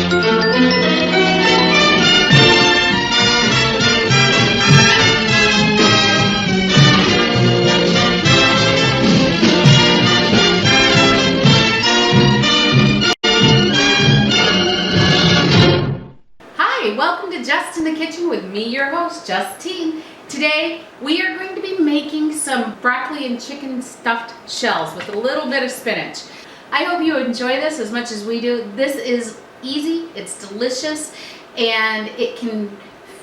Welcome to Just in the Kitchen with me, your host, Justine. Today, we are going to be making some broccoli and chicken stuffed shells with a little bit of spinach. I hope you enjoy this as much as we do. This is easy, it's delicious, and it can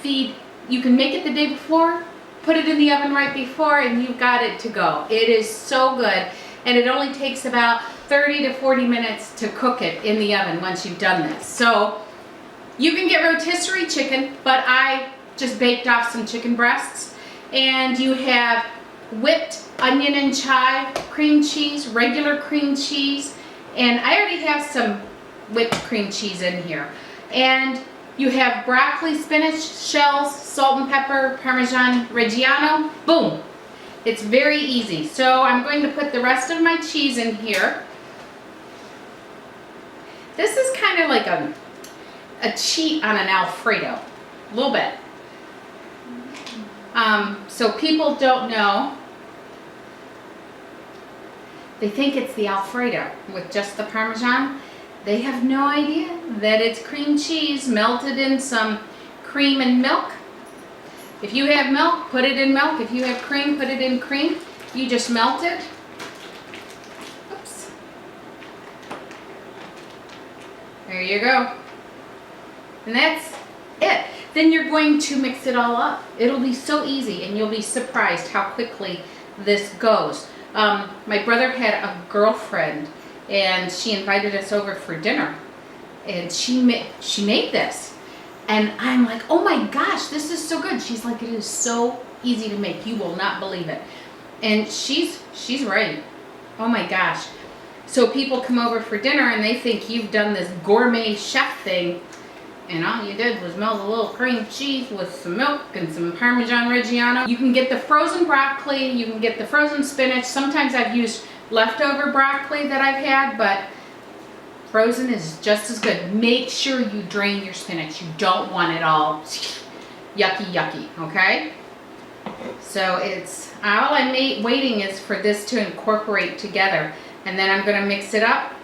feed, you can make it the day before, put it in the oven right before, and you've got it to go. It is so good, and it only takes about 30 to 40 minutes to cook it in the oven once you've done this. So, you can get rotisserie chicken, but I just baked off some chicken breasts. And you have whipped onion and chive, cream cheese, regular cream cheese, and I already have some whipped cream cheese in here. And you have broccoli, spinach, shells, salt and pepper, Parmesan Reggiano. Boom! It's very easy. So I'm going to put the rest of my cheese in here. This is kind of like a cheat on an Alfredo, a little bit. So people don't know. They think it's the Alfredo with just the Parmesan. They have no idea that it's cream cheese melted in some cream and milk. If you have milk, put it in milk. If you have cream, put it in cream. You just melt it. Oops. There you go. And that's it. Then you're going to mix it all up. It'll be so easy, and you'll be surprised how quickly this goes. My brother had a girlfriend, and she invited us over for dinner, and she made this, and I'm like, oh my gosh, this is so good. She's like, it is so easy to make. You will not believe it. And she's right. Oh my gosh. So people come over for dinner, and they think you've done this gourmet chef thing. And all you did was melt a little cream cheese with some milk and some Parmesan Reggiano. You can get the frozen broccoli, you can get the frozen spinach. Sometimes I've used leftover broccoli that I've had, but frozen is just as good. Make sure you drain your spinach. You don't want it all yucky, okay? So it's, all I'm waiting is for this to incorporate together. And then I'm gonna mix it up,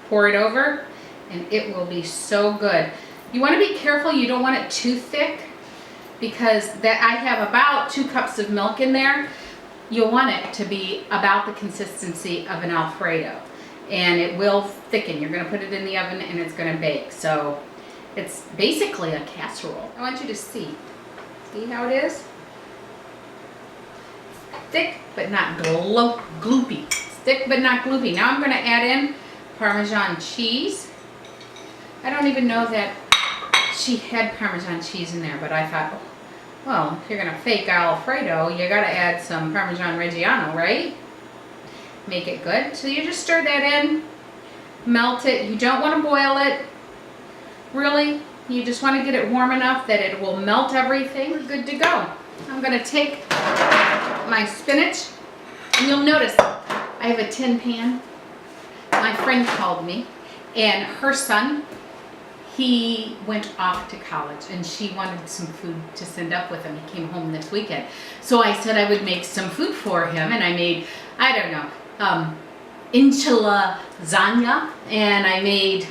pour it over, and it will be so good. You want to be careful, you don't want it too thick, because that I have about 2 cups of milk in there. You'll want it to be about the consistency of an Alfredo, and it will thicken. You're going to put it in the oven and it's going to bake. So it's basically a casserole. I want you to see how it is? Thick but not gloopy. Thick but not gloopy. Now I'm going to add in Parmesan cheese. I don't even know that she had Parmesan cheese in there, but I thought, oh, well, if you're going to fake Alfredo, you got to add some Parmesan Reggiano, right? Make it good. So you just stir that in, melt it. You don't want to boil it, really. You just want to get it warm enough that it will melt everything. We're good to go. I'm going to take my spinach, and you'll notice I have a tin pan. My friend called me, and her son, he went off to college, and she wanted some food to send up with him. He came home this weekend. So I said I would make some food for him, and I made, I don't know, enchilada lasagna, and I made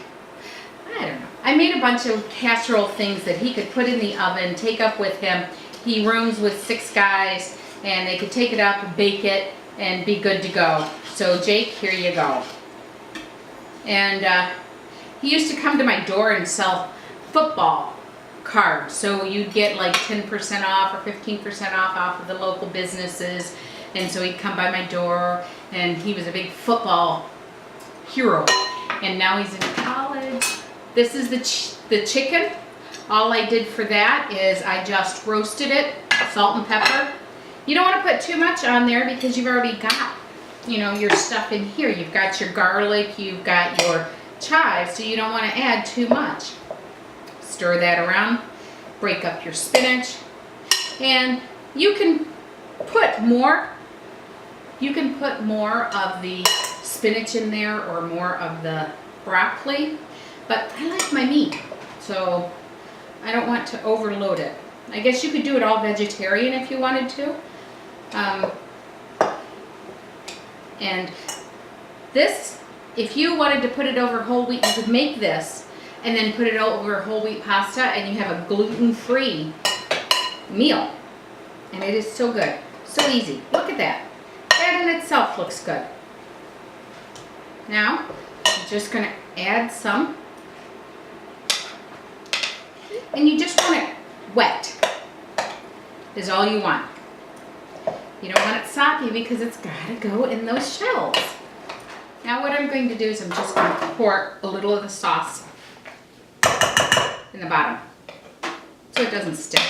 a bunch of casserole things that he could put in the oven, take up with him. He rooms with 6 guys, and they could take it up, bake it, and be good to go. So Jake, here you go. And he used to come to my door and sell football cards. So you'd get like 10% off or 15% off of the local businesses. And so he'd come by my door, and he was a big football hero. And now he's in college. This is the chicken. All I did for that is I just roasted it, salt and pepper. You don't want to put too much on there because you've already got, you know, your stuff in here. You've got your garlic, you've got your chives, so you don't want to add too much. Stir that around, break up your spinach, and you can put more of the spinach in there or more of the broccoli, but I like my meat, so I don't want to overload it. I guess you could do it all vegetarian if you wanted to. And this, if you wanted to put it over whole wheat, you could make this and then put it over whole wheat pasta and you have a gluten-free meal. And it is so good, so easy. Look at that. That in itself looks good. Now, I'm just gonna add some. And you just want it wet, is all you want. You don't want it soggy because it's gotta go in those shells. Now what I'm going to do is I'm just going to pour a little of the sauce in the bottom so it doesn't stick.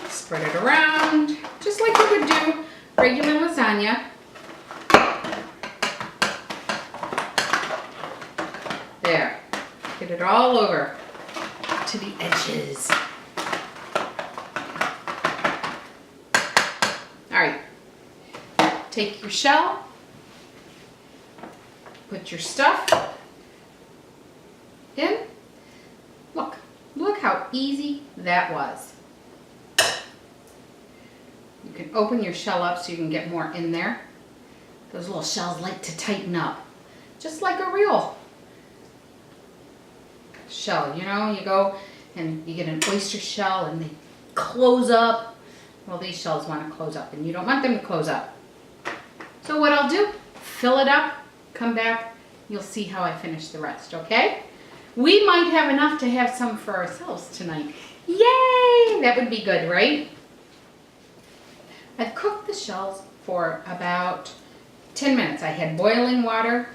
Spread it around just like you would do regular lasagna. There. Get it all over to the edges. All right. Take your shell. Put your stuff in. Look how easy that was. You can open your shell up so you can get more in there. Those little shells like to tighten up, just like a real shell. You know, you go and you get an oyster shell and they close up. Well, these shells want to close up and you don't want them to close up. So what I'll do, fill it up, come back, you'll see how I finish the rest, okay? We might have enough to have some for ourselves tonight. Yay! That would be good, right? I've cooked the shells for about 10 minutes. I had boiling water,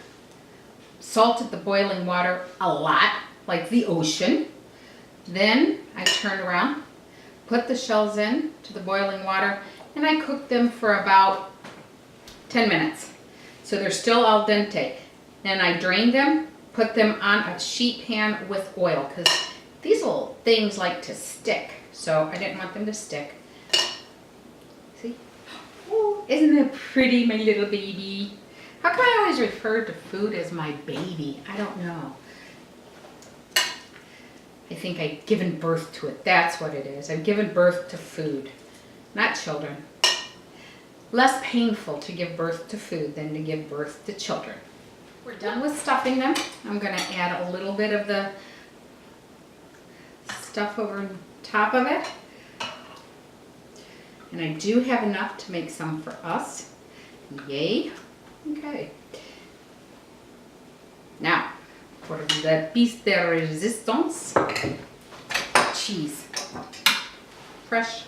salted the boiling water a lot, like the ocean. Then I turned around, put the shells in to the boiling water, and I cooked them for about 10 minutes. So they're still al dente. And I drained them, put them on a sheet pan with oil because these little things like to stick. So I didn't want them to stick. See? Oh, isn't that pretty, my little baby? How come I always refer to food as my baby? I don't know. I think I've given birth to it. That's what it is. I've given birth to food, not children. Less painful to give birth to food than to give birth to children. We're done with stuffing them. I'm going to add a little bit of the stuff over on top of it. And I do have enough to make some for us. Yay. Okay. Now, for the piece de resistance, cheese. Fresh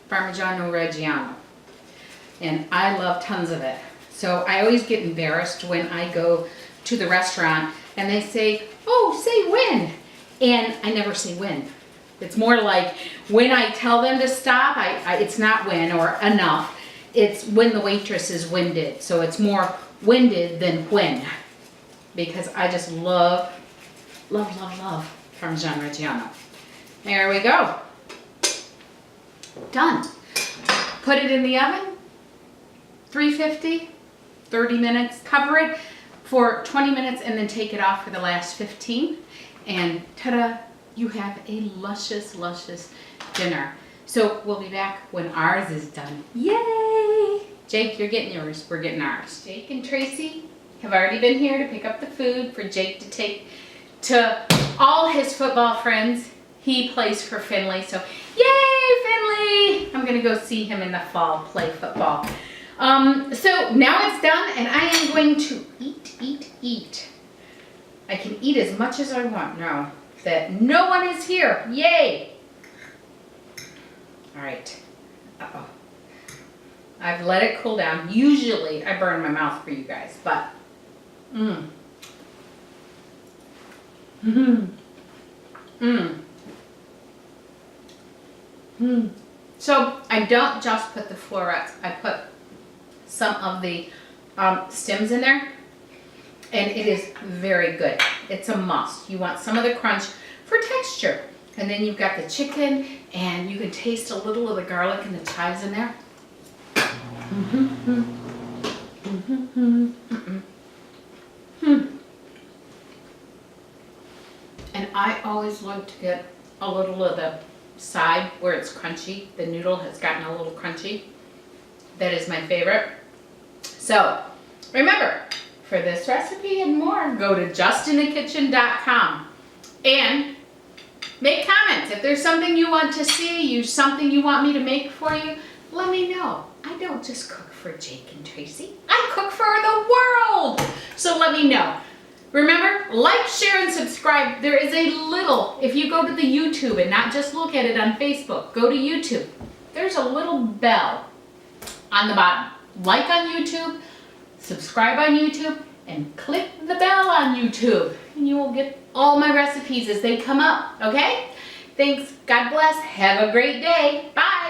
Parmigiano Reggiano. And I love tons of it. So I always get embarrassed when I go to the restaurant and they say, oh, say when. And I never say when. It's more like when I tell them to stop, it's not when or enough. It's when the waitress is winded. So it's more winded than when. Because I just love Parmigiano Reggiano. There we go. Done. Put it in the oven, 350, 30 minutes. Cover it for 20 minutes and then take it off for the last 15. And ta-da, you have a luscious, luscious dinner. So we'll be back when ours is done. Yay! Jake, you're getting yours. We're getting ours. Jake and Tracy have already been here to pick up the food for Jake to take to all his football friends. He plays for Finley, so yay, Finley! I'm gonna go see him in the fall play football. So now it's done and I am going to eat. I can eat as much as I want now that no one is here. Yay! All right. Uh-oh. I've let it cool down. Usually I burn my mouth for you guys, but So I don't just put the florets. I put some of the stems in there, and it is very good. It's a must. You want some of the crunch for texture. And then you've got the chicken, and you can taste a little of the garlic and the chives in there. I always like to get a little of the side where it's crunchy. The noodle has gotten a little crunchy. That is my favorite. So remember, for this recipe and more, go to justinthekitchen.com and make comments. If there's something you want to see, something you want me to make for you, let me know. I don't just cook for Jake and Tracy. I cook for the world. So let me know. Remember, like, share, and subscribe. There is a little, if you go to the YouTube and not just look at it on Facebook, go to YouTube. There's a little bell on the bottom. Like on YouTube, subscribe on YouTube, and click the bell on YouTube. And you will get all my recipes as they come up, okay? Thanks. God bless. Have a great day. Bye.